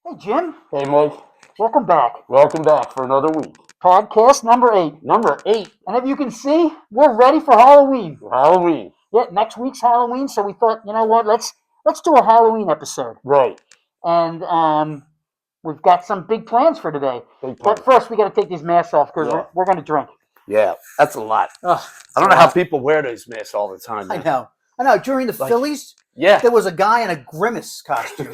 Hey, Jim. Hey, Mike. Welcome back. Welcome back for another week. Podcast number 8. Number 8, And if you can see, we're ready for Halloween. Halloween. Yeah, next week's Halloween, so we thought, you know what, let's do a Halloween episode. Right. And we've got some big plans for today. Big But plan. first, we got to take these masks off because Yeah. we're going to drink. Yeah, that's a lot. Ugh, I don't know how people wear those masks all the time. I Man. know. I know. During the Like- Phillies, Yeah. there was a guy in a Grimace costume.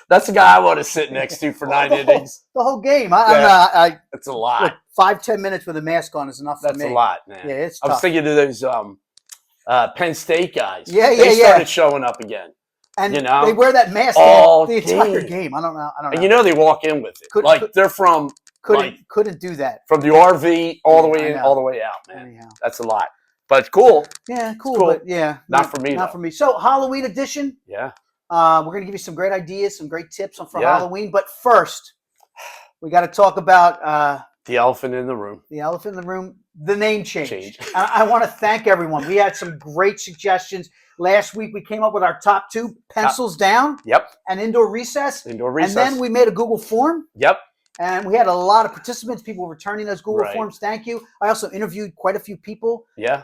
That's the guy I want to sit next to for 9 innings. The whole game. That's a lot. Look, 5-10 minutes with a mask on is enough That's for me. a lot, man. Yeah, it's I was tough. thinking of those Penn State guys. Yeah, They yeah. started showing up again. And you know, they wear that mask all the entire game. game. I don't know. And you know they walk in with it. They're from Couldn't do that. the RV all the way I in, know. all the way out, man. Anyhow. That's a lot. But it's cool. Yeah, cool, cool. but yeah, Not for me, Not though. for me. So Halloween edition. Yeah. We're gonna give you some great ideas, some great tips for Yeah. Halloween. But first, we got to talk about The elephant in the room. the elephant in the room, the name change. Change. I want to thank everyone. We had some great suggestions. Last week, we came up with our top 2, pencils down Yep. and indoor recess. Indoor recess. And then we made a Google form, Yep. and we had a lot of participants, people returning those Google Right. forms. Thank you. I also interviewed quite a few people. Yeah.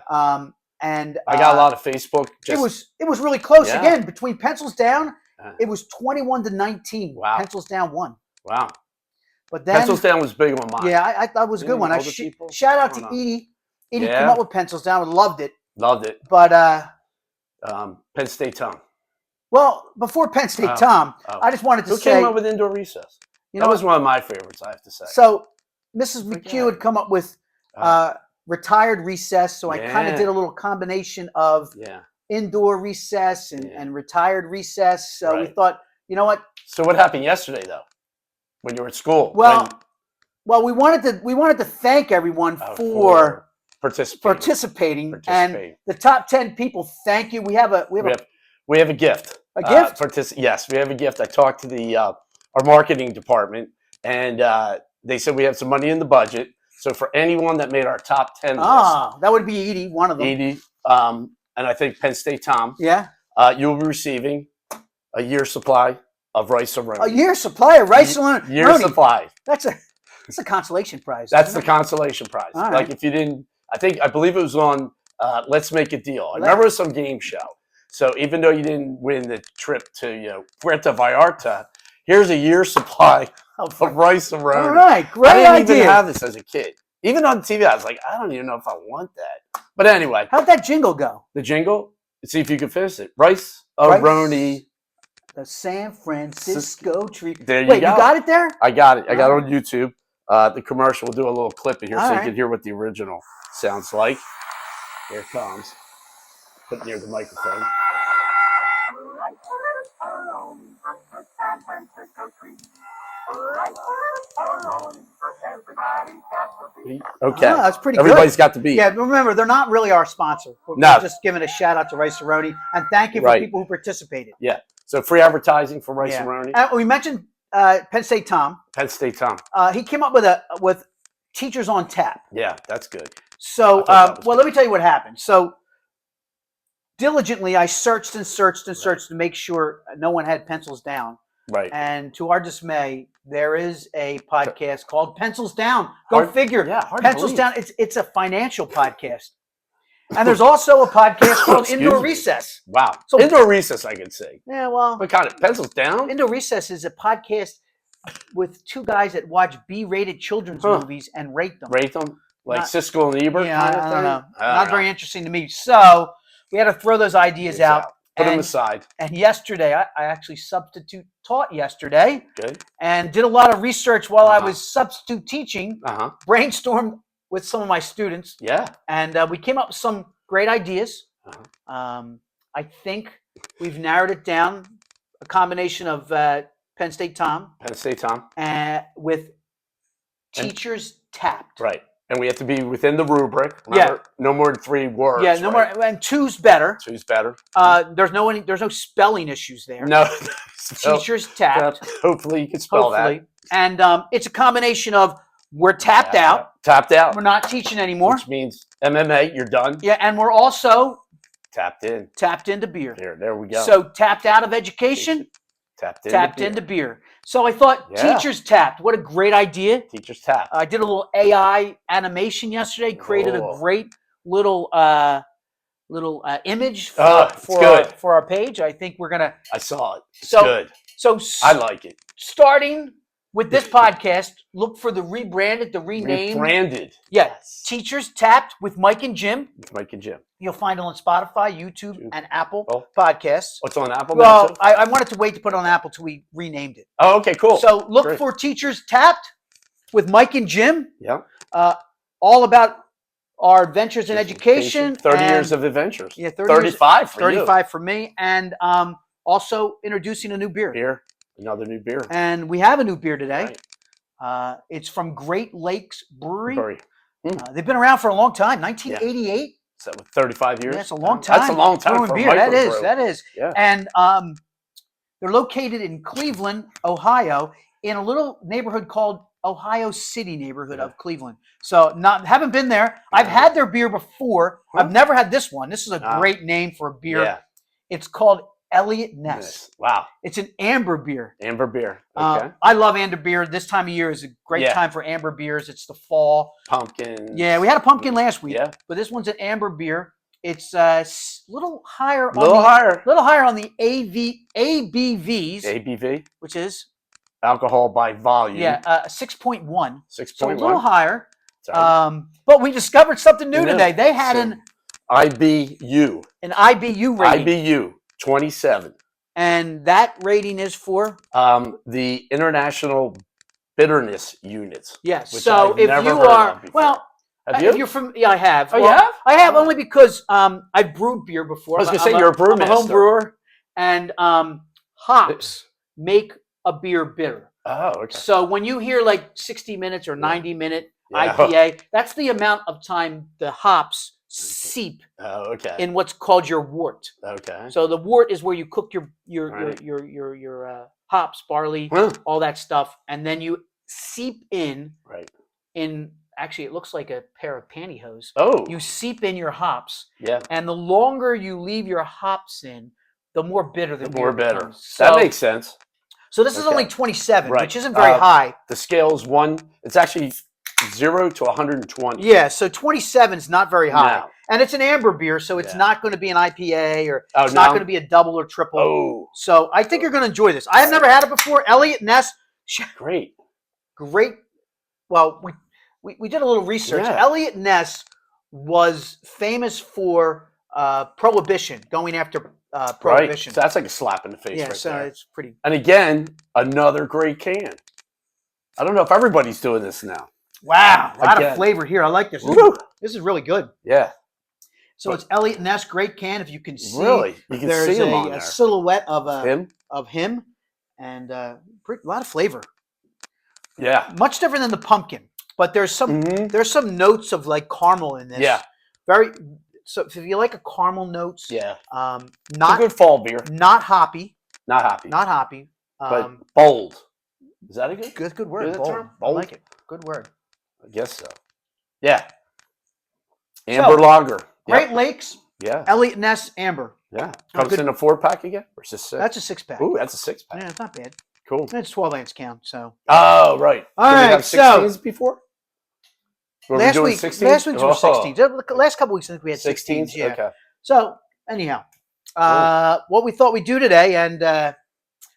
And I got a lot of Facebook. it was really close. Yeah. Again, between pencils down, Uh, it was 21-19. Wow. Pencils down won. Wow. But then, Pencils down was big on mine. yeah, I thought it was a good one. Older people? Shout out I to don't know. Edie. Edie Yeah. came up with pencils down. Loved it. Loved it. But Penn State Tom. well, before Penn State Oh. Tom, Oh. I just wanted to Who say, came up with indoor recess? you That know, was one of my favorites, I have to say. so Mrs. Forget McHugh had come up with Uh, retired recess. So I kind Yeah. of did a little combination of yeah. indoor recess and, Yeah. and retired recess. So we Right. thought, you know what? So what happened yesterday, though, when you were at school? Well, we wanted to thank everyone for participating. and the top 10 people. Thank you. We have a We have a gift. A gift? Yes, we have a gift. I talked to the our marketing department, and they said we have some money in the budget. So for anyone that made our top 10 that would be Edie, one of them. list, 80, and I think Penn State Tom, Yeah, you'll be receiving a year's supply of rice and a year supply of rice alone. Year's supply. That's a consolation prize. That's isn't the it? consolation prize. All Like right. if you didn't, I believe it was on Let's Make a Deal. I Let- remember it was some game show. So even though you didn't win the trip to Puerto Vallarta, here's a year's supply of rice and All roni. right, great I didn't idea. even have this as a kid. Even on TV, I was like, I don't even know if I want that. But anyway, How'd that jingle go? the jingle. Let's see if you can finish it. Rice, Rice. roni. The San Francisco tree. There you Wait, go. you got it there? I got it. I got it All on YouTube. The commercial. We'll do a little clip in here All so right. you can hear what the original sounds like. Here it comes. Put it near the microphone. Okay. Ah, that's pretty Everybody's good. got the beat. Yeah, remember, they're not really our sponsor. We're No. just giving a shout out to Rice Aroni, and thank you for Right. people who participated. So free advertising for Rice Yeah. and Roni. We mentioned Penn State Tom. Penn State Tom. He came up with Teachers on Tap. Yeah, that's good. So, I thought that was well, good. let me tell you what happened. So, diligently, I searched and searched and searched to make sure no one had pencils down. Right. And to our dismay, there is a podcast called Pencils Down. Go Hard- figure. Yeah, hard to Pencils believe. Down. It's a financial podcast. And there's also a podcast called Excuse Indoor me. Recess. Wow. So- Indoor recess, I could say. Yeah, well, What kind of pencils down? Indoor Recess is a podcast with two guys that watch B-rated children's Huh. movies and rate them. Rate them like Not- Siskel and Ebert Yeah, kind of I thing. don't know. I don't Not know. very interesting to me. So we had to throw those ideas It's out. Put them And- aside. And yesterday, I actually substitute taught yesterday Good. and did a lot of research while I Uh-huh. was substitute teaching, Uh huh. brainstormed with some of my students, Yeah. and we came up with some great ideas. Uh-huh. I think we've narrowed it down, a combination of Penn State Tom Penn State Tom. with And- Teachers Tapped. Right. And we have to be within the rubric. Remember, no more than 3 words. Yeah, no right? more, and two's better. Two's better. There's no spelling issues there. No. So, Teachers Tapped. hopefully you can spell Hopefully. And it's a combination of we're that. tapped out, Tapped out. we're not teaching anymore. Which means MMA, you're done. Yeah, and we're also Tapped in. tapped into beer. There we go. So tapped out of education, tapped into beer. So I thought Yeah. Teachers Tapped. What a great idea. Teachers Tapped. I did a little AI animation yesterday, created a Oh. great little image Oh, it's good. for our page. I think we're going to. I saw it. It's So- good. So I like it. starting with this podcast, look for the rebranded, the renamed. Rebranded. Yeah. Teachers Tapped with Mike and Jim. It's Mike and Jim. You'll find it on Spotify, YouTube, and Apple Oh. Podcasts. What's on Apple? Well, now, too? I wanted to wait to put it on Apple till we renamed it. Oh, okay, cool. So look Great. for Teachers Tapped with Mike and Jim. Yeah. All about our adventures in education. 30 and- years of adventures. Yeah, 30 years- 35 for 35 for me, and also introducing a new beer. you. Beer. Another new beer. And we have a new beer today. Right. It's from Great Lakes Brewery. Brewery. They've been around for a long time, 1988. So with 35 years. That's a long time. That's a long time brewing for a beer. That microbrew. is. That is. Yeah. And they're located in Cleveland, Ohio, in a little neighborhood called Ohio City neighborhood Yeah. of Cleveland. So haven't been there. I've had their beer before. Huh? I've never had this one. This is a Ah. great name for a beer. Yeah. It's called Elliott Ness. Nice. Wow. It's an amber beer. Amber beer. Okay. I love amber bear. This time of year is a great Yeah. time for amber beers. It's the fall. Pumpkin. Yeah, we had a pumpkin last week, Yeah. but this one's an amber beer. It's a little higher A little higher. little higher on the ABVs, ABV. which is Alcohol by volume. 6.1. So a 6.1. little higher. Sorry. But we discovered something new Yeah. today. They had So, IBU. an IBU rating, IBU 27. and that rating is for The International Bitterness Units. yes. Which So I've if never you heard are of before. well, Have if you? you're from I have. Oh, you Well, have? I have only because I've brewed beer before. I was I'm gonna say you're a I'm a home brewmaster. brewer, and hops make a beer bitter. Oh, okay. So when you hear like 60 minutes or 90-minute Yeah. IPA, that's the amount of time the hops seep Oh, okay. in what's called your wort. Okay. So the wort is where you cook your Right. hops, barley, Huh. all that stuff, and then you seep in. Right. Actually, it looks like a pair of pantyhose. Oh. You seep in your hops, Yeah. and the longer you leave your hops in, the more bitter the The beer more better. becomes. That makes sense. So this is Okay. only 27, Right. which isn't very Uh, high. The scale's one. It's actually 0 to 120. Yeah, so 27 is not very high. No. And it's an amber beer, so it's Yeah. not going to be an IPA or Oh, it's not no? going to be a double or triple. Oh, So I think you're going to enjoy this. I have never had it before. Elliott Ness, great. great. Well, we did a little research. Yeah. Elliott Ness was famous for prohibition, going after Right. prohibition. So that's like a slap in the face Yeah, right so there. it's pretty. And again, another great can. I don't know if everybody's doing this now. Wow, a lot Again. of flavor here. I like this. Woo. This is really good. Yeah. So it's Elliott Ness, great can. If you can see, Really? You can there's see him on a there. silhouette of Him? him, and a lot of flavor. Yeah. Much different than the pumpkin, but there's some notes of like caramel in this. Yeah. Very. So if you like a caramel notes, Yeah. It's a not good fall beer. not hoppy, Not happy. not hoppy. but bold. Is that a good? Good word. Good Bold. term? I Bold? like it. Good word. I guess so. Yeah. Amber lager. Great Lakes, Yeah. Elliott Ness Amber. Yeah. Oh, Comes good. in a 4-pack again? Or is this 6? That's a 6-pack. Ooh, that's a 6-pack. Yeah, it's not bad. Cool. It's 12 ounce count. So Oh, right. All Did we right, have so- 16s before? Were we last doing week, 16s? last week was Oh. 16. Last couple weeks I think we had 16s. Yeah. Okay. So anyhow, what we thought we'd do today, and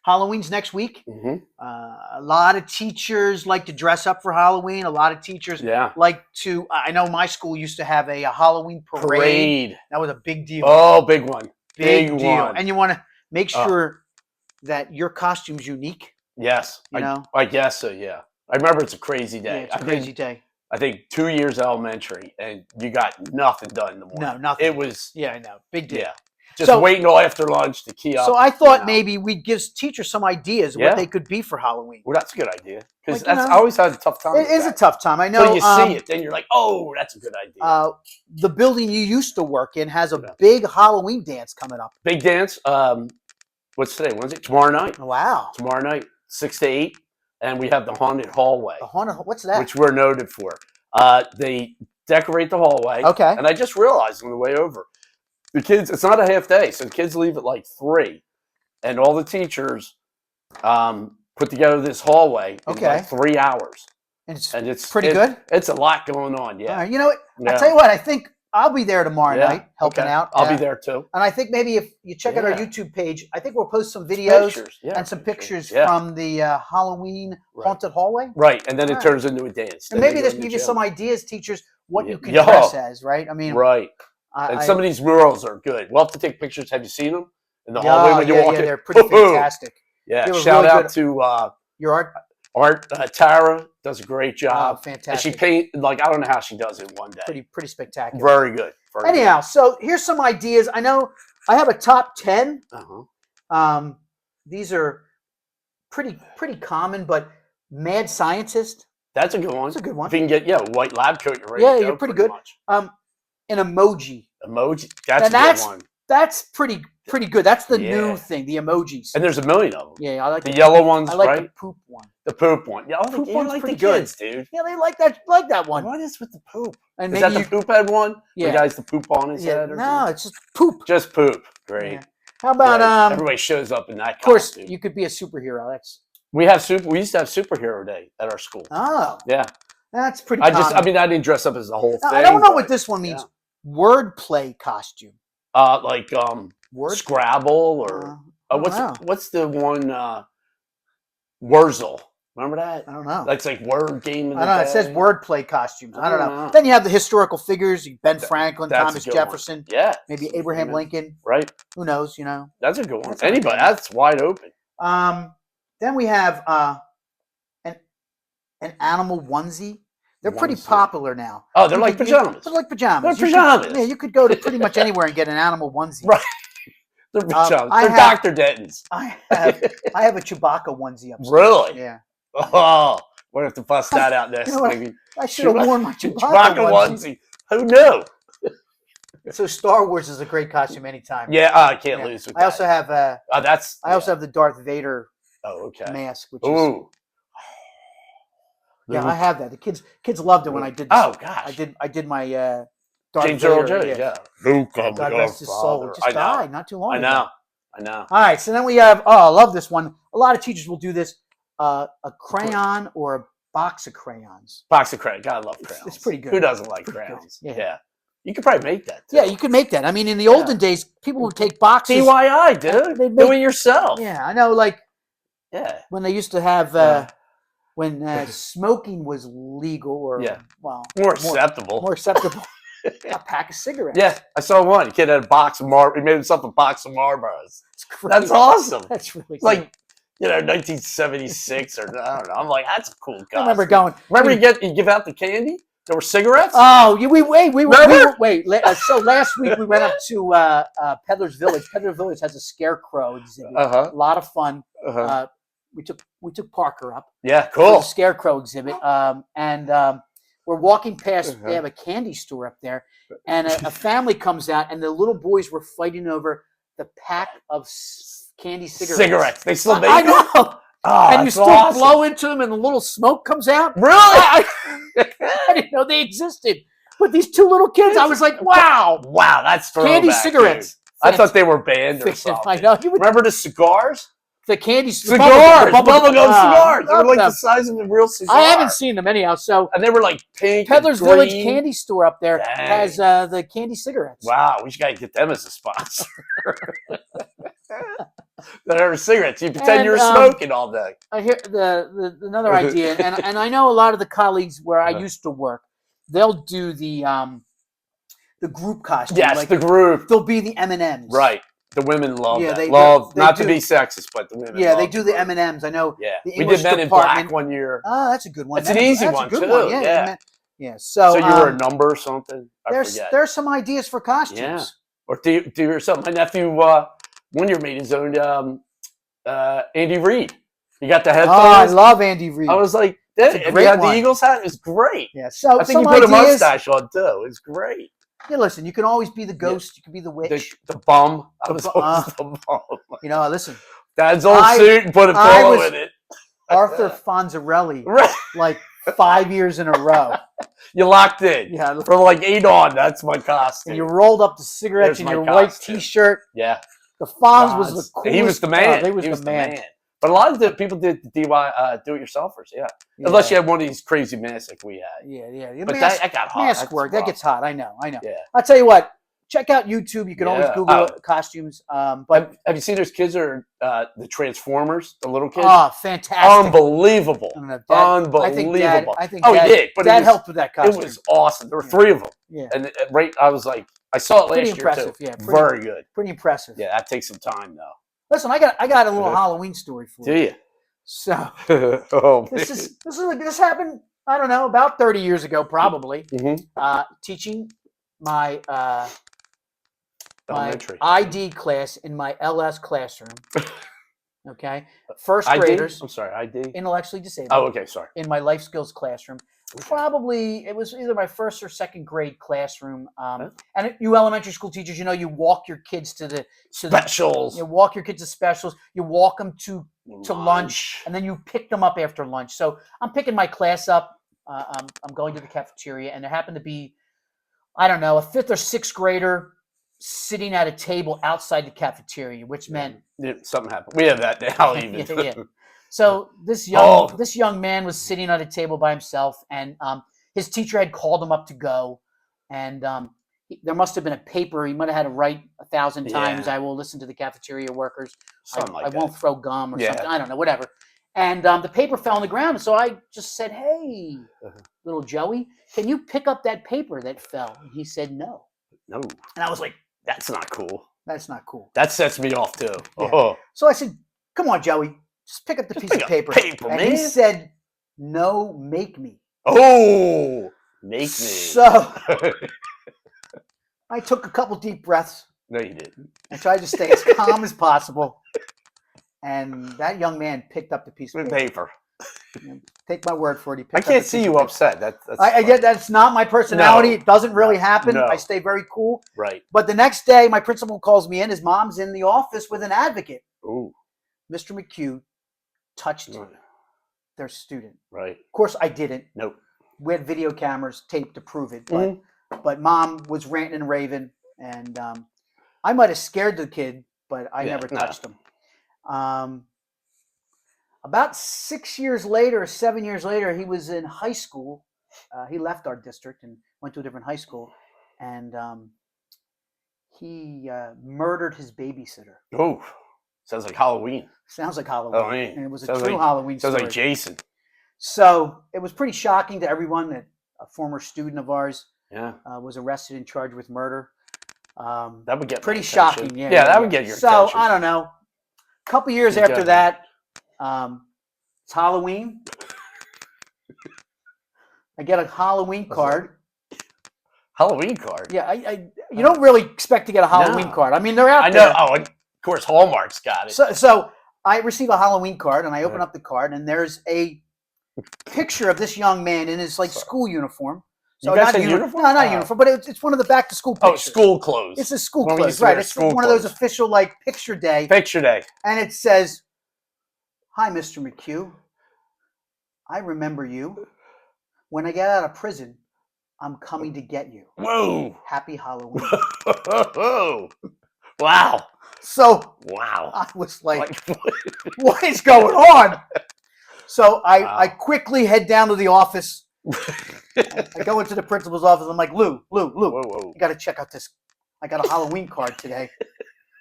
Halloween's next week. Hmm. A lot of teachers like to dress up for Halloween. A lot of teachers Yeah. like to. I know my school used to have a Halloween parade. Parade. That was a big deal. Oh, big one. big big deal. one. And you want to make Oh. sure that your costume's unique. Yes. You know? I guess so, yeah. I remember it's a crazy day. Yeah, it's a I crazy think, day. I think 2 years elementary, and you got nothing done in the morning. No, nothing. It was, Yeah, I know. Big deal. yeah. Just So- wait until after lunch to key up. So I thought you know. maybe we'd give teachers some ideas of Yeah. what they could be for Halloween. Well, that's a good idea. Because Like, you that's know, I always had a tough time. It with is a that. tough time. I know. Until you see it, then you're like, oh, that's a good idea. The building you used to work in has a Yeah. big Halloween dance coming up. Big dance. What's today? Wednesday? Tomorrow night. Wow. Tomorrow night, 6 to 8. And we have the haunted hallway, What's that? which we're noted for. They decorate the hallway. Okay. And I just realized on the way over, the kids, it's not a half day. So the kids leave at like 3. And all the teachers put together this hallway in Okay. like 3 hours. And it's And it's pretty good. It's a lot going on. Yeah. All right, you know what? Yeah. I tell you what, I think I'll be there tomorrow Yeah, night helping okay. out. I'll be there too. And I think maybe if you check out our Yeah. YouTube page, I think we'll post some videos Pictures, yeah, and some pictures Yeah. from the Halloween Right. haunted hallway. Right, and then it Alright. turns into a dance. And Then maybe they go this in will the give you gym. some ideas, teachers, what Yeah. you can Yo. dress as, right? I mean, Right. I, And I- some of these murals are good. We'll have to take pictures. Have you seen them in the yeah, hallway when you yeah, walk yeah, in? they're pretty Woo-hoo! fantastic. Yeah. They were Shout really out good. to Your art, Art Tara does a great job. And she fantastic, paint like I don't know how she does it in one day. pretty spectacular. Very good. Very Anyhow, so here's some ideas. I know I have a top 10. good. Uh-huh. These are pretty common, but Mad Scientist, That's a good one. that's a good one. If you can get white lab coat, you're ready Yeah, to go you're pretty pretty good. much. An emoji. Emoji. That's Now a that's- good one. That's pretty good. That's the Yeah. new thing, the emojis. And there's a million of them. Yeah, I like The yellow ones, I like right? the poop one. The poop one. Yeah, Poop you one's like the pretty good. kids, dude. Yeah, they like that one. What is with the poop? And Is maybe that the poop head one? Yeah. The guy's the poop on his yeah, head? Or no, something? it's just poop. Just poop. Great. Yeah. How about Great. Everybody shows up in that of course costume. you could be a superhero. That's We used to have superhero day at our school. Yeah. that's pretty I common. I didn't dress up as the whole Now, thing. I don't know but, what this one means. yeah. Wordplay costume. Like Word. Scrabble or I don't know. what's the one Wurzel. Remember that? I don't know. That's like word game of I the don't know. day. It says wordplay costumes. I don't know. know. Then you have the historical figures: Ben Franklin, That's a Thomas good one. Jefferson, Yeah. maybe Abraham Lincoln. Right. Who knows? You know. That's a good one. That's a good Anybody. one. That's wide open. Then we have an animal onesie. They're pretty Onesie. popular now. Oh, they're You like could- pajamas. They're like pajamas. They're You could- pajamas. yeah, you could go to pretty much anywhere and get an animal onesie. Right. They're pajamas. I They're have- Dr. Dentons. I have a Chewbacca onesie upstairs. Really? Yeah. Oh, we'll have to bust that out next. You know what? Maybe. I should have worn my Chewbacca Chewbacca onesie. onesie. Who knew? So Star Wars is a great costume anytime. Yeah, I can't Yeah. lose with I that. also have I also have the Darth Vader Oh, okay. mask, which is Ooh. yeah, I have that. The kids loved it when I did. Oh gosh. I did my Darth James Vader. Earl Jones. Yeah. Luke, I'm God your rest his soul. father. He just I know. died not too long I ago. know. I know. All right, so then we have. Oh, I love this one. A lot of teachers will do this. A crayon or a box of crayons. Box of crayons. God, I love It's crayons. pretty good. Who doesn't like Pretty good. crayons? Yeah. Yeah. You could probably make that. Too. Yeah, you can make that. I mean, in the olden days, people would take boxes. DIY, dude. They'd Do make- it yourself. Yeah, I know. Like Yeah. when they used to have Yeah. when smoking was legal, or Yeah. well, More acceptable. more acceptable. A pack of cigarettes. Yeah, I saw one. A kid had a box of He made himself a box of Marlboros. It's great. That's awesome. That's really It's cool. like, 1976 or I don't know. I'm like, that's a cool guy. I remember going. Remember you give out the candy? There were cigarettes? Oh, we Remember? So last week we went up to Peddler's Village. Peddler's Village has a scarecrow exhibit. Uh-huh. A lot of fun. Uh-huh. We took Parker up Yeah, to cool. the scarecrow exhibit, and we're walking past. Uh-huh. They have a candy store up there, and a family comes out, and the little boys were fighting over the pack of candy cigarettes. They still make I it? know. Oh, And you that's still awesome. blow into them, and the little smoke comes out. Really? I didn't know they existed. But these two little kids, I was like, wow, Wow, that's candy throwback, cigarettes. dude. I thought they were banned or something. I know. You would, Remember the cigars? the candy Cigars! Bubblegum cigars! They were love like the them. size of a real cigar. I haven't seen them anyhow. So And they were like pink Peddler's and Village green. Candy Store up there Dang. has the candy cigarettes. Wow, we should gotta get them as a sponsor. That are cigarettes. You pretend And, you're smoking all day. I hear another idea, and I know a lot of the colleagues where I Uh-huh. used to work, they'll do the group costume. Yes, like, the group. they'll be the M&Ms. Right. The women love Yeah, that. they Not to do. be sexist, but the women Yeah, love they do the group. M&Ms. I know. Yeah. the We English did Men in department- Black one year. Oh, that's a good one. That's an easy that's one, a good too, one. yeah. Yeah. So, So you were a number or something? I forget. there's some ideas for costumes. Yeah. Or do yourself. My nephew, one year made his own Andy Reid. You got the Oh, I headphones. love Andy Reid. I was like, That's a and he great had one. the Eagles hat. It was great. yeah. So I think some he put a ideas. mustache on too. It's great. Yeah, listen, you can always be the ghost. You can be the witch. The bum. I The was bu- always the bum. You know, listen, Dad's old I- suit and put a I pillow was- in it. Arthur Fonzarelli, Right. like 5 years in a row. You locked in. Yeah. From like 8 on. That's my costume. And you rolled up the cigarettes There's in my your white costume. T-shirt. Yeah. The Fonz was the coolest. He was the man. Oh, he was the man. But a lot of the people did the DIY do-it-yourselfers. Yeah. Unless you had one of these crazy masks like we had. Yeah. But Mask, that got hot. mask That's work. That rough. gets hot. I know. Yeah. I'll tell you what. Check out YouTube. You can always Yeah. Google costumes. But Have you seen those kids are the Transformers, the little kids? oh, fantastic! Unbelievable. I don't know, Unbelievable. I think Oh, Dad, he did. But Dad it was, helped with that costume. it was awesome. There were 3 of them. Yeah. And I was like, I saw it Pretty last year impressive, too. yeah, Very good. pretty impressive. Yeah, that takes some time though. Listen, I got a little Halloween story for Do you. you? So Oh, this happened. I don't know, about 30 years ago, probably. Teaching my elementary ID class in my LS classroom. Okay, first ID? graders, I'm sorry, ID. intellectually disabled. Oh, okay, sorry. In my life skills classroom. Probably it was either my first or second grade classroom. And you elementary school teachers, you walk your kids to Specials. you walk your kids to specials. You walk them to lunch, and then you pick them up after lunch. So I'm picking my class up. I'm going to the cafeteria, and there happened to be, I don't know, a 5th or 6th grader sitting at a table outside the cafeteria, which meant something happened. We have that now even. yeah. So this young man was sitting at a table by himself, and his teacher had called him up to go, and there must have been a paper he might have had to write 1,000 times. I will listen to the cafeteria workers. I won't throw gum or something. I don't know, whatever. And the paper fell on the ground, so I just said, "Hey, little Joey, can you pick up that paper that fell?" And he said, "No." No. And I was like, "That's not cool. That's not cool." That sets me off too. Yeah. Oh. So I said, "Come on, Joey. Just pick up the piece of paper." And man. he said, "No, make me." Oh, make me. So I took a couple deep breaths. No, you didn't. I tried to stay as calm as possible. And that young man picked up the piece of paper. Take my word for it. He picked I up can't the see piece you of paper. upset. That's I get that's not my personality. No. It doesn't really happen. No. I stay very cool. Right. But the next day, my principal calls me in. His mom's in the office with an advocate. Ooh. Mr. McHugh touched their student. Right. Of course, I didn't. Nope. We had video cameras taped to prove it. But mom was ranting and raving. And I might have scared the kid, but I never touched him. About 7 years later, he was in high school. He left our district and went to a different high school. And he murdered his babysitter. Oh, sounds like Halloween. Sounds like Halloween. And it was a Sounds true like- Halloween story. Sounds like Jason. So it was pretty shocking to everyone that a former student of ours was arrested and charged with murder. That would get pretty my attention. shocking. Yeah, that would get your so, attention. I don't know. A couple years after that, it's Halloween. I get a Halloween card. Halloween card? Yeah, you don't really expect to get a Halloween card. I mean, they're out I there. know. Oh, of course, Hallmark's got it. So I receive a Halloween card, and I open up the card, and there's a picture of this young man in his school uniform. So you guys not said uniform? uniform? No, not uniform, but it's one of the back to school pictures. Oh, school clothes. It's a school When we clothes, used to right? wear It's school one of those clothes. official picture day. Picture day. And it says, "Hi, Mr. McHugh. I remember you. When I get out of prison, I'm coming to get you. Whoa. Happy Halloween." Whoa. Wow. So Wow. I was like, what is going on? So I quickly head down to the office. I go into the principal's office. I'm like, Lou, Whoa. you got to check out this. I got a Halloween card today.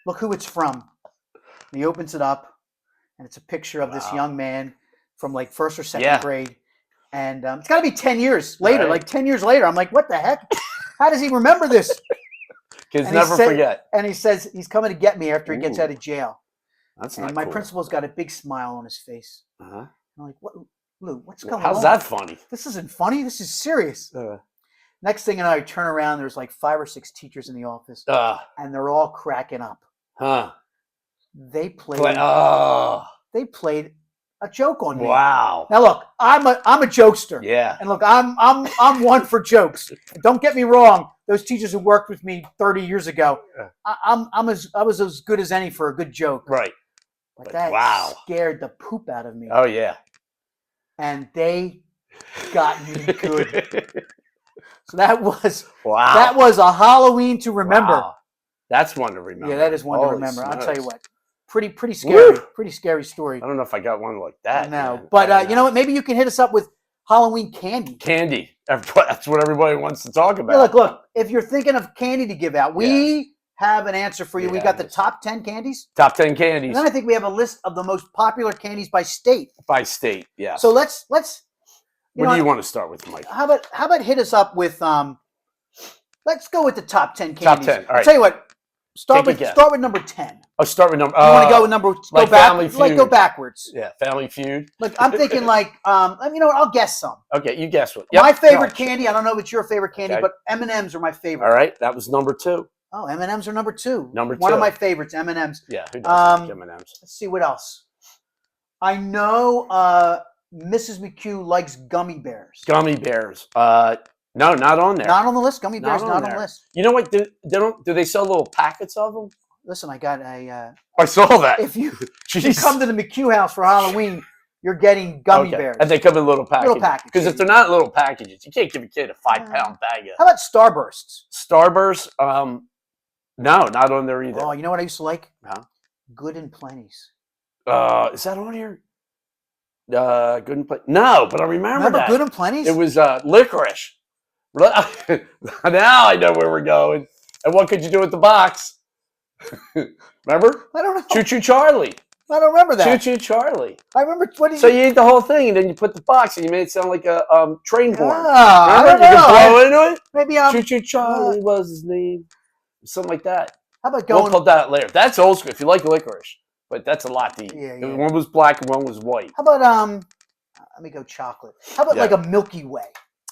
Look who it's from. And he opens it up, and it's a picture of this young man from 1st or 2nd grade. And it's got to be 10 years later, Right. 10 years later. I'm like, what the heck? How does he remember this? Kids And he never said- forget. And he says he's coming to get me after he gets Ooh. out of jail. That's And not my cool. principal's got a big smile on his face. Uh-huh. I'm like, what, Lou, what's going on? How's that funny? This isn't funny. This is serious. Next thing you know, I turn around. There's 5 or 6 teachers in the office, and they're all cracking up. Huh. They played a joke on me. Wow. Now look, I'm a jokester. Yeah. And look, I'm one for jokes. Don't get me wrong. Those teachers who worked with me 30 years ago, I was as good as any for a good joke. Right. But that scared the poop out of me. Oh, yeah. And they got me good. So that was a Halloween to remember. Wow. That's one to remember. Yeah, that is one to Holy remember. I'll tell you smokes. what. Pretty scary. Woo! Pretty scary story. I don't know if I got one like I that. know. man. But I don't you know. know what? Maybe you can hit us up with Halloween candy. Candy. That's what everybody wants to talk about. Yeah, look. If you're thinking of candy to give out, we have an answer for you. We Yeah, got the yes. top 10 candies. Top 10 And candies then I think we have a list of the most popular candies by state. by state. Yes. So let's what do you want to start with, Mike? how about hit us up with let's go with the top 10 Top candies. 10, all I'll right. tell you what. Take a guess. Start with number 10. I'll start with number. You want to go with number like go back Family like go Feud. backwards. Yeah, Family Feud. Like I'm thinking like you know what, I'll guess some. Okay, you guess what. My Yep, favorite go. candy, I don't know if it's your favorite candy, Okay. but M&Ms are my favorite. All right, that was number 2. Oh, M&Ms are number 2. Number One of 2. my favorites, M&Ms. Yeah, who doesn't like M&Ms? Let's see what else. I know Mrs. McHugh likes gummy bears. Gummy bears. No, not on there. Not on the list. Gummy Not bears on not on there. the list. You know what? Do they sell little packets of them? Listen, I got a. I saw that. If you Jeez. come to the McHugh house for Halloween, you're getting gummy Okay. bears. And they come in little packages. packages. Because if they're not little packages, you can't give a kid a 5-pound bag of How about Starbursts? Starburst. No, not on there either. Oh, you know what I used to like? Huh? Good and Plenty's. Is that on here? Good and Plenty. No, but I remember that. Good and Plenty's? It was licorice. Now I know where we're going. And what could you do with the box? Remember? I don't know. Choo Choo Charlie. I don't remember that. Choo Choo Charlie. I remember what did So you ate the whole thing, and then you put the box, and you made it sound like a train horn. I Remember? don't You know. could blow into it. Maybe Choo Choo Charlie was his name. Something like that. how about We'll going? put that later. That's old school. If you like licorice, but that's a lot to eat. Yeah, yeah. One was black and one was white. How about let me go chocolate. How about Yeah. like a Milky Way?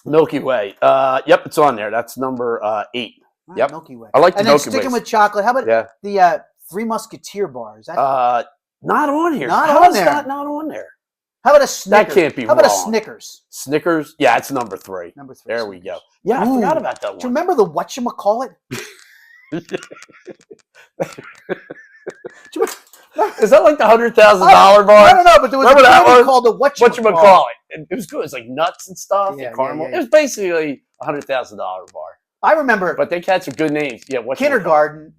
Milky Way. Yep, it's on there. That's number 8. Right, Yep. Milky Way. I like the And then Milky sticking Ways. with chocolate. How about Yeah. the Three Musketeer bars? Not on here. Not How on is there. that not on there? How about a Snickers? can't be How about a wrong. Snickers? Snickers. Yeah, it's number 3. Number 3. There we go. Snickers. Yeah, I Ooh. forgot about that Do you one. remember the whatchamacallit? Is that like the $100,000 I bar? don't know, but there was Remember a that candy one? called the What you whatchamacallit. call it? It was good. It was like nuts and stuff Yeah, and caramel. yeah, yeah. It was basically a $100,000 bar. I remember But they had some good names. Yeah, what kindergarten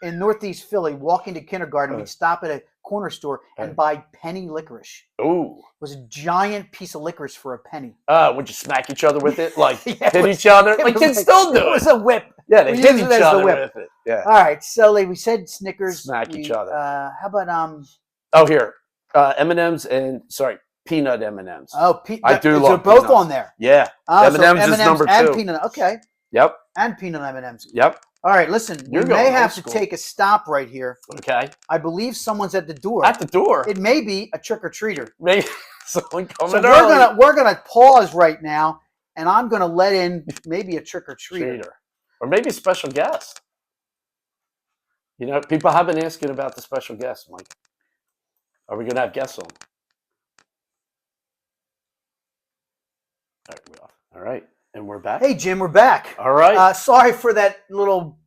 in Northeast Philly. Walking to kindergarten, Uh. we'd stop at a corner store and buy penny licorice. Ooh. It was a giant piece of licorice for a penny. Would you smack each other with it? Like Yeah, it hit was- each other? It Like was kids like- still do It it. was a whip. Yeah, they we hit use it each as the other whip. with it. Yeah. All right, so we said Snickers. Smack each other. How about Oh, here. M&Ms and, peanut M&Ms. I do They're love both peanuts. on there. Yeah. Oh, so M&Ms is number and 2. peanut. Okay, Yep. and peanut M&Ms. Yep. All right, listen. You're we going may old have to school. take a stop right here. Okay. I believe someone's at the door. At the door. It may be a trick or treater. Maybe someone coming So early. we're gonna pause right now, and I'm gonna let in maybe a trick or treater. Treater. Or maybe a special guest. You know, people have been asking about the special guest, Mike. Are we going to have guests on? All right, we're off. All right, and we're back. Hey Jim, we're back. All right. Sorry for that little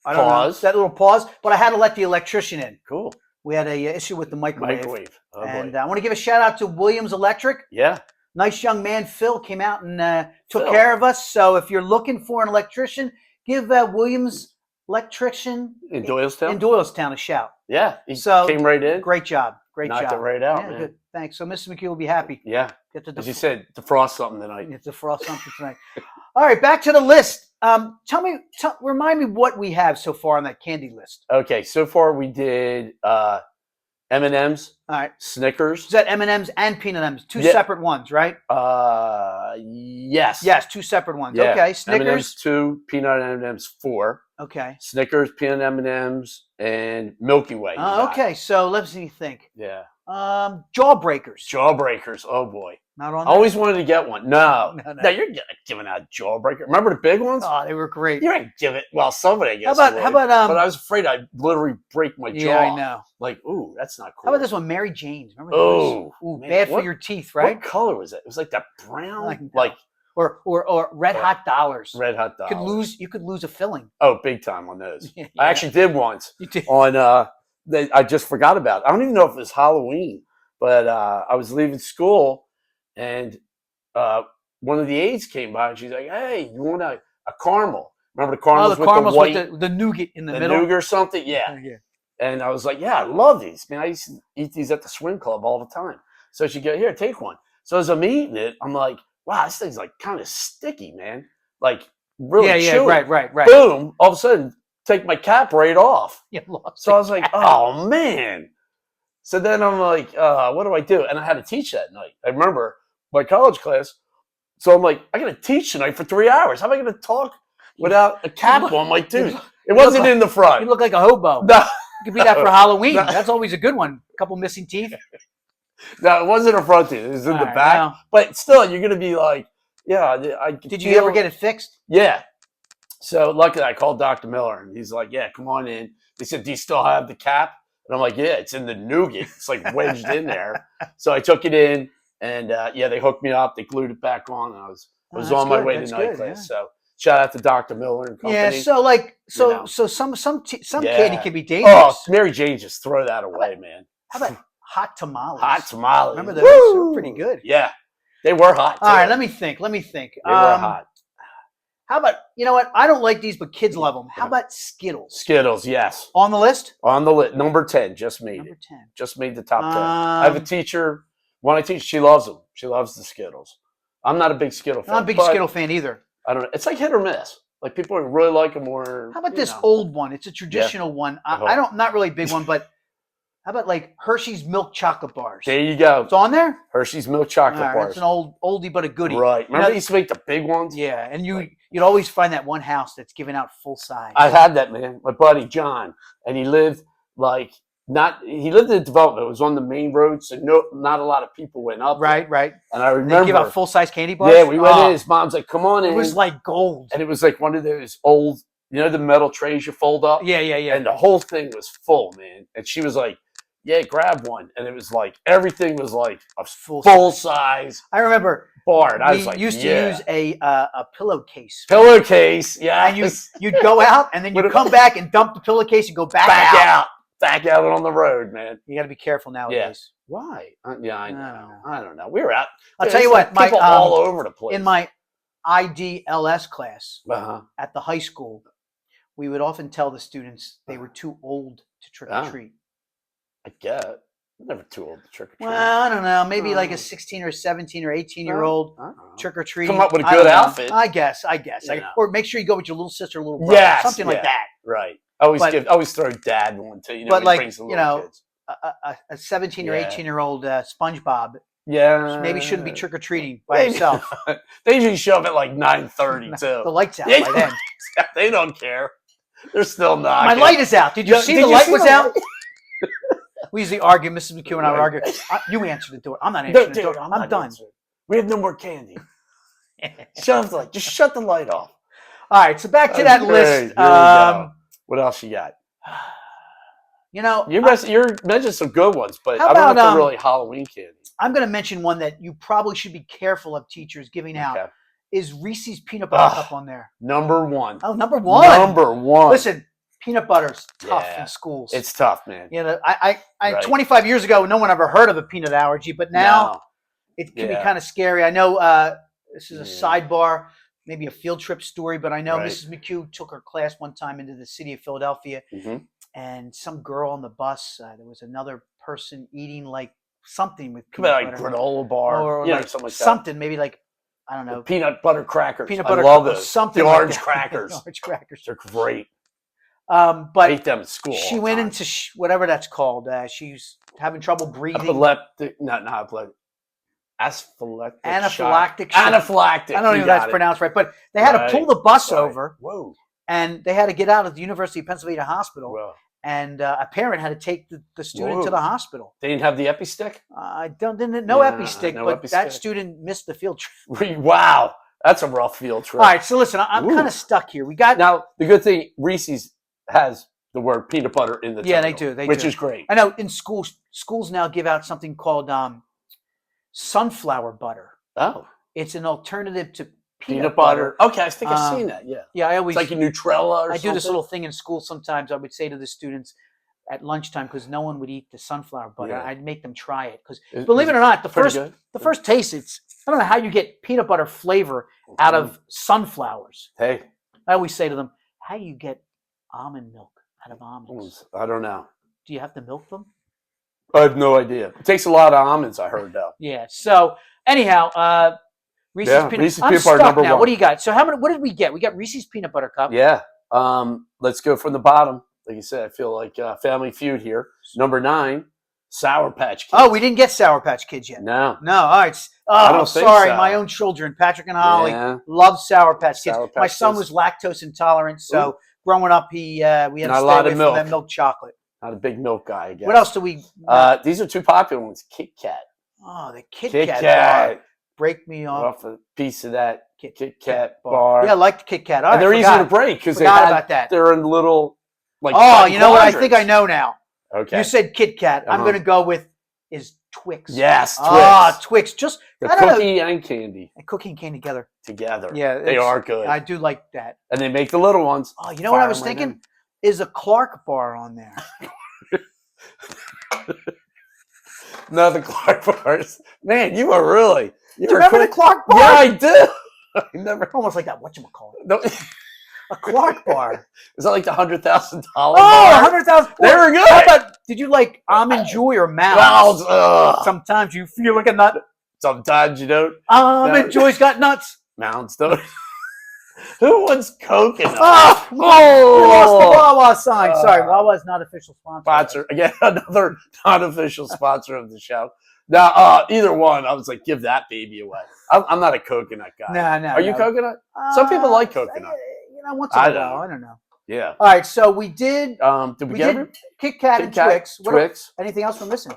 Pause. that little pause, but I had to let the electrician in. Cool. We had a issue with the microwave. Microwave. Oh, And boy. I want to give a shout out to Williams Electric. Yeah. Nice young man, Phil, came out and took Phil. care of us. So if you're looking for an electrician, give Williams Electrician In Doylestown? in Doylestown a shout. Yeah. He So, came right in. Great job. Great Knocked job. it right out, Yeah, man. good. Thanks. So Mrs. McHugh will be happy. Yeah. Get to As you said, defrost something tonight. Get to frost something tonight. All right, back to the list. Remind me what we have so far on that candy list. Okay, so far we did M&Ms, All right. Snickers. Is that M&Ms and peanut M&Ms? Two Yeah. separate ones, right? Yes. Yes, two separate ones. Yeah. Okay. Snickers. M&Ms 2, peanut M&Ms 4, Okay. Snickers, peanut M&Ms, and Milky Way. you got. Okay. So let's see. Think. Yeah. Jawbreakers. Jawbreakers. Oh boy. Not on I always wanted to get one. No. No. No, you're giving out Jawbreaker. Remember the big ones? Oh, they were great. You ain't give it. Well, somebody I guess. How about But I was afraid I'd literally break my jaw. Yeah, I know. Like, ooh, that's not cool. How about this one, Mary Jane's? Remember Oh, those? Ooh, man, bad for what- your teeth, right? What color was it? It was like that I brown, know. like Or Red Hot Dollars. red hot You dog. could lose a filling. Oh, big time on those. Yeah. I actually did once You did. on. I just forgot about it. I don't even know if it was Halloween, but I was leaving school, and one of the aides came by, and she's like, "Hey, you want a caramel? Remember the Oh, caramels the with caramels the white, with the nougat in the the middle. nougat or something? Yeah." Yeah. And I was like, yeah, I love these. Man, I used to eat these at the swim club all the time. So she go, here, take one. So as I'm eating it, I'm like, wow, this thing's like kind of sticky, man. Like really chewy. Right. Boom, all of a sudden, take my cap right off. You lost So I the was like, cap. oh, man. So then I'm like, what do I do? And I had to teach that night. I remember my college class. So I'm like, I got to teach tonight for 3 hours. How am I going to talk without a cap on my tooth? It wasn't like- in the front. You look like a hobo. No, You could be that for Halloween. No. That's always a good one. A couple missing teeth. no, it wasn't in front tooth. It was in All the right, back. well, But still, you're going to be like, yeah. I did you ever get it fixed? Yeah. So luckily, I called Dr. Miller, and he's like, yeah, come on in. They said, do you still have the cap? And I'm like, yeah, it's in the nougat. It's like wedged in there. So I took it in, and yeah, they hooked me up. They glued it back on, and I was that's on my good, way that's to night good, class. yeah. So shout out to Dr. Miller and company. Yeah. So like, so you know. so some Yeah. candy can be Oh, dangerous. Mary Jane, just throw that away, man. How about hot tamales? Hot tamales. Remember those? They were Woo! pretty good. Yeah, they were hot. All right, too. let me think. They were hot. How about, you know what? I don't like these, but kids love them. How about Skittles? Skittles, yes. On the list? On the list, number 10, just made Number it. 10. Just made the top 10. I have a teacher, when I teach, she loves them. She loves the Skittles. I'm not a big Skittle fan. I'm not a big but Skittle fan either. I don't know. It's like hit or miss. Like people really like them or. How about you this know. old one? It's a traditional one. Uh-huh. I don't, not really a big one, but how about like Hershey's milk chocolate bars? There you go. It's on there? Hershey's milk chocolate All right, bars. it's an oldie but a goodie. Right. Remember know- they used to make the big ones? Yeah, and Like- you'd always find that one house that's giving out full size. I had that, man. My buddy John, and he lived like he lived in development. It was on the main road, so not a lot of people went up. there. right. And I They remember. give out full size candy bars. Yeah, we went Oh, in. His mom's like, "Come on in." It was like gold. and it was like one of those old, the metal trays you fold up. Yeah. And the whole thing was full, man. And she was like, "Yeah, grab one." And it was like everything was like a Full full size I remember bar. And I we was like, used to yeah. use a pillowcase. Pillowcase. Yeah. And you'd go out and then you'd come back and dump the pillowcase and go back out. Back out on the road, man. You got to be careful nowadays. Why? Yeah, I I know. don't know. I don't know. We were out. I'll Dude, tell you it's like what, my people all over the place. in my IDLS class uh-huh. at the high school, we would often tell the students they were too old to trick or Ah. treat. I get it. I'm never too old to trick or treat. Well, I don't know, maybe like Oh. a 16 or 17 or 18-year-old I don't know. trick or treating. Come up with a I good don't know. outfit. I guess. You know. Or make sure you go with your little sister or little brother, Yes, something like yeah. that. Right. But- Always throw dad one too. but when he like, brings the you little know, kids. A 17 or Yeah. 18-year-old SpongeBob Yeah. maybe shouldn't be trick or treating by maybe. himself. They usually show up at like 9:30 The too. lights out Yeah, by then. They don't care. They're still not. My light is out. Did you see the light was out? light? We usually argue. Mrs. McHugh and I would argue. You answer the door. I'm not answering the door. I'm not done. answering. We have no more candy. Shut off the light. Just shut the light off. All right. So back to that Okay, list. here we go. What else you got? You know, You mentioned some good ones, but How I don't know if about, they're really Halloween candy. I'm going to mention one that you probably should be careful of teachers giving out. Okay. Is Reese's peanut butter Ugh. cup on there? Number one. Oh, number one. Number one. Listen, peanut butter's tough Yeah. in schools. It's tough, man. you know, Right. 25 years ago, no one ever heard of a peanut allergy, but now it can be Yeah. kind of scary. I know this is a Yeah. sidebar, maybe a field trip story, but I know Right. Mrs. McHugh took her class one time into the city of Philadelphia, Mhm. and some girl on the bus, there was another person eating like something with Could be peanut like butter. granola bar, or like something like that. something, maybe like, I don't know, Peanut butter crackers. peanut butter I love or those. something The like orange that. crackers. Orange crackers. They're great. But I ate them at school. she all went the time. into whatever that's called. She's having trouble breathing. Epileptic, not epileptic. Anaphylactic. Anaphylactic shock. shock. Anaphylactic. I don't know you if that's got it. pronounced right, but they had Right, to pull the bus right. over, Whoa. and they had to get out of the University of Pennsylvania Hospital, Well, and a parent had to take the student Whoa. to the hospital. they didn't have the epi stick? I didn't know Yeah, epi-stick, no but that epi-stick. student missed the field trip. Wow. That's a rough field trip. All right, so listen, I'm Ooh. kind of stuck here. We got Now, the good thing, Reese's has the word peanut butter in the Yeah, they title, do, they which do. is great. I know in schools now give out something called sunflower butter. Oh, It's an alternative to peanut butter. Okay, I think I've Um, seen that. Yeah, Yeah, I it's always like a Nutrella or I do this something. little thing in school sometimes. I would say to the students at lunchtime, because no one would eat the sunflower butter, Yeah. I'd make them try it. Because Is- believe is it or not, pretty good. the first taste, I don't know how you get peanut butter flavor out of sunflowers. Hey, I always say to them, how do you get almond milk out of almonds? I don't know. Do you have to milk them? I have no idea. It takes a lot of almonds, I heard though. Yeah. So anyhow, Reese's Yeah, peanut. Reese's I'm peanut butter stuck number now. one. What do you got? So what did we get? We got Reese's peanut butter cup. Yeah. Let's go from the bottom. Like you said, I feel like Family Feud here. Number 9, Sour Patch Kids. Oh, we didn't get Sour Patch Kids yet. No. No. All right. I Oh, don't think sorry. so. My own children, Patrick and Holly, Yeah. love Sour Patch Kids. Sour Patch My son Kids. was lactose intolerant, so growing up, we had to Not a stay lot away of from that milk. milk chocolate. Not a big milk guy, I guess. What else do we? These are 2 popular ones. Kit Kat. Oh, the Kit Kit Kat Kat. bar. Break me off. Off a piece of that Kit Kit Kat bar. Yeah, I like the Kit Kat. All and right, they're easy to break because Forgot about that. they're in little like. Oh, cut you know what? I quadrants. think I know now. Okay. You said Kit Kat. I'm Uh-huh. going to go with Twix. Yes, Twix. Ah, Twix. Just the I don't know. cookie and candy And cookie and candy together. together. Yeah, they it's- are good. I do like that. And they make the little ones. Oh, you know what I Fire was 'em right thinking? Is a Clark bar on there? No, the Clark bars. Man, you are really. Do you remember the Clark bar? Yeah, I do. I never. Almost like that. Whatchamacallit? No, A Clark bar. is that like the $100,000 Oh, bar? 100,000. They were good. How about, did you like Almond Joy or Mounds? Mounds, ugh. Sometimes you feel like a nut. Sometimes you don't. Almond Joy's got nuts. Mounds don't. Who wants coconut? Oh, we lost the Wawa sign. Sorry, Uh, Wawa's not official sponsor. Sponsor again, another non-official sponsor of the show. Now, either one, I was like, give that baby away. I'm not a coconut guy. No. Are you coconut? Some people like coconut. You know, once in I a don't while. know. I don't know. Yeah. All right, so we did. Did we We get did every- Kit Kat Kit and Kat, Twix. What Twix? anything else we're missing?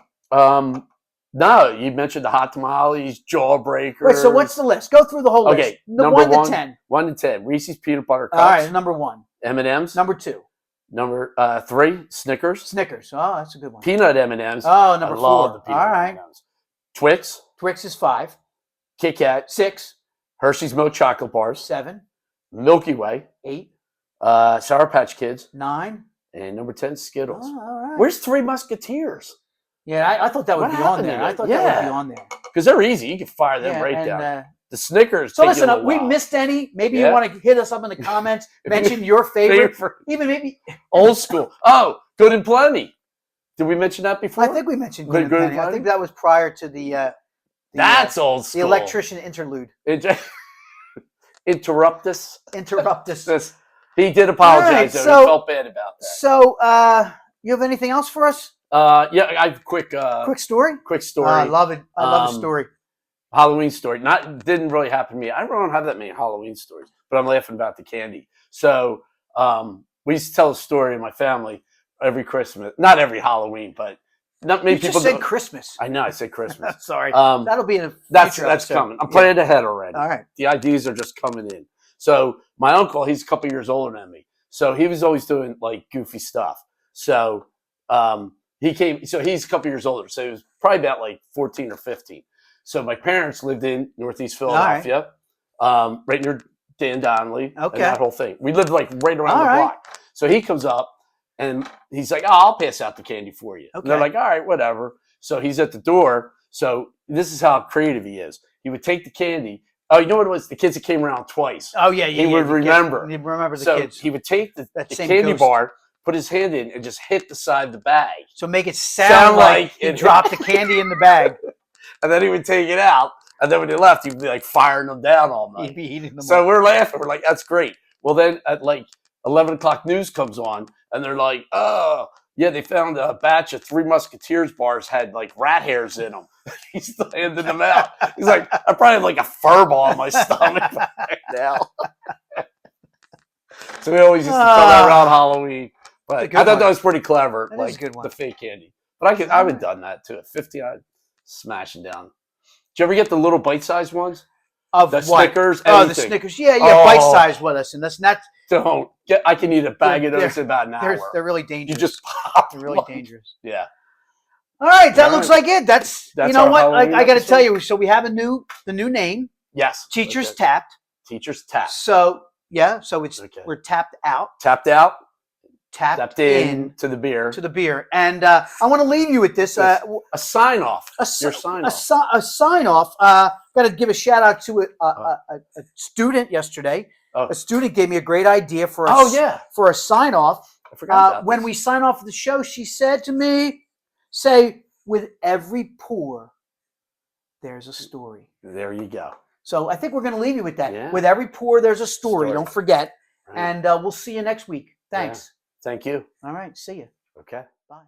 No, you mentioned the hot tamales, jawbreakers. Wait, so what's the list? Go through the whole list. Okay, The number 1 to 10. 1 to 10. Reese's peanut butter cups. All right, number 1. M&Ms. Number 2. Number 3, Snickers. Snickers. Oh, that's a good one. Peanut M&Ms. Oh, number I love 4. the peanut All right. M&Ms. Twix, Twix is 5. Kit Kat, 6. Hershey's milk chocolate bars, 7. Milky Way, 8. Sour Patch Kids, 9. and number 10, Skittles. Oh, all right. Where's Three Musketeers? Yeah, I thought that would What be on happened there. to I it? thought that would Yeah. be on there. Because they're easy. You can fire them Yeah, right and, down. The Snickers. So take you listen, a little we while. missed any. Maybe Yeah. you want to hit us up in the comments. If you- Mention your favorite. Favorite- Even maybe. Old school. Oh, Good and Plenty. Did we mention that before? I think we mentioned Good- Good Good and Plenty. I Plenty? think that was prior to the That's old the school. electrician interlude. Interrupt us. Interrupt us. He did apologize, Alright, though. so- He felt bad about that. So, you have anything else for us? Yeah, I have a quick Quick story. story. I love it. I love a Um, story. Halloween story. Didn't really happen to me. I don't have that many Halloween stories, but I'm laughing about the candy. So we used to tell a story in my family every Christmas. Not every Halloween, but not many You people just said don't- Christmas. I know, I said Christmas. Sorry. Um, That'll be in a that's future episode. coming. I'm Yeah. planning ahead already. All right. The ideas are just coming in. So my uncle, he's a couple years older than me. So he was always doing like goofy stuff. So he came, so he's a couple years older. So he was probably about like 14 or 15. So my parents lived in Northeast Philadelphia, right near Dan Donnelly Okay. and that whole thing. We lived like right around All the right. block. So he comes up and he's like, "Oh, I'll pass out the candy for you." And they're Okay. like, "All right, whatever." So he's at the door. So this is how creative he is. He would take the candy. Oh, you know what it was? The kids that came around twice. Oh yeah, He would the kids. remember. You remember the So kids. he would take the That same candy ghost. bar, put his hand in, and just hit the side of the bag. So make it sound, Sound like like he it- dropped the candy in the bag. And then he would take it out. And then when he left, he'd be like firing them down all He'd night. be eating them. So all. we're laughing. We're like, that's great. Well, then at like 11 o'clock news comes on, and they're like, "Oh, yeah, they found a batch of Three Musketeers bars had like rat hairs in them." He's still handing them out. He's like, "I probably have like a fur ball on my stomach right now." So we always used to tell that around Halloween. That's a But good I thought one. that was pretty clever. That is a like good one. the fake candy. But I would have done that too. At 50, I'd smashing down. Did you ever get the little bite-sized ones? Of The what? Snickers? Oh, the anything. Snickers. Yeah, Oh. bite size with us, and that's not. Don't. I can eat a bag of They're- those in about an hour. They're really You dangerous. just pop. They're really them. dangerous. Yeah. All right, that All looks right. like it. That's That's you know our what Halloween I got to episode. tell you. So we have the new name, Yes. Teachers Okay. Tapped. Teachers tapped. So yeah, so it's Okay. we're tapped out, Tapped out. tapped, Tapped in to the beer. to the beer, and I want to leave you with this. a sign off. A, Your si- sign a, off. si- a sign off. Got to give a shout out to a student yesterday. Oh. A student gave me a great idea for Oh yeah. for a sign off. I forgot about when this. we sign off the show, she said to me, "Say, with every pour, there's a story." There you go. So I think we're going to leave you with that. Yeah. With every pour, there's a story. Story. Don't forget. Right. And we'll see you next week. Thanks. Thank you. All right. See you. Okay. Bye.